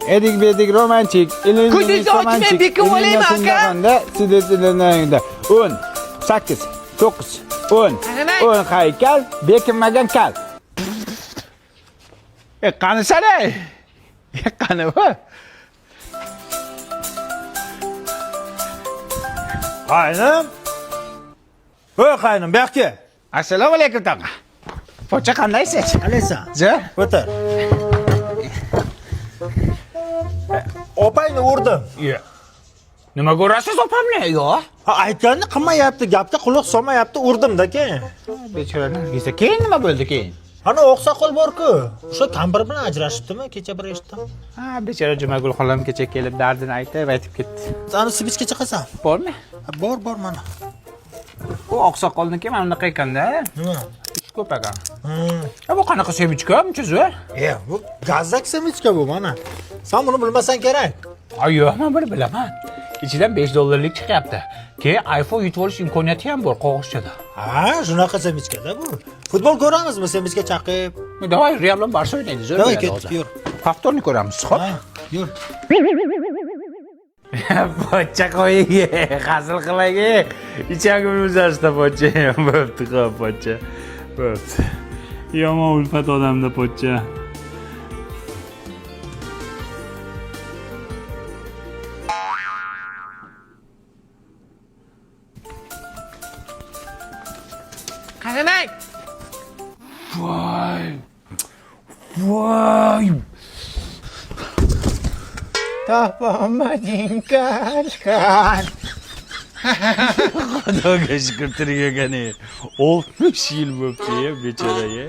Edik bedik romantik. Ko'zingizni ochmay bekib olaymi, aka? Sidetlarida 10, 8, 9, 10. 10 haykal, bekinmagan kal. Qani sana? Qani bu? Qaynım. Voy qaynım, bu yoqqa. Assalomu alaykum tog'a. Pocha qandaysiz? Alaysan. Ja? O'tir. Opayni urdim. Yo'q. Nima ko'rasiz opamni? Yo'q. Ha, aytganini qilmayapti, gapga quloq solmayapti, urdim-da keyin. Bechora Nargiza, keyin nima bo'ldi keyin? Ana oqsoqol bor-ku. O'sha kampir bilan ajrashibdimi? Kecha bir eshitdim. Ha, bechora Jumagul xolam kecha kelib dardini aytib ketdi. Ana sibich chiqasan. Bormi? Bor mana. U oqsoqolniki mana bunaqa ekanda. Nima? Ish ko'p ekan. Bu qanaqa semichka, munchazu? Bu gazdak semichka bu mana. Sen buni bilmasan kerak. Yo'q, men buni bilaman. İçinden $5 chiqyapti. Keyin iPhone yutib olish imkoniyati ham bor qo'g'izchada. Ha, shunaqa semichka-da bu. Futbol ko'ramizmi semichka chaqib? Davay, Real bilan Barsa o'ynaydi, zo'r Davay, bo'ladi ketib hozir. yur. Haftorni ko'ramiz, xo'p? Yur. Pocha qo'ying, hazil qiling. Ichagim uzashda pocha. Bo'pti, xo'p, pocha. Bo'pti. Yomon ulfat odamda pocha. Qanday? Voy. Topamading kaçkan. Xudoga shukr tirgagani 60 yil bo'pti-ya bechoraga.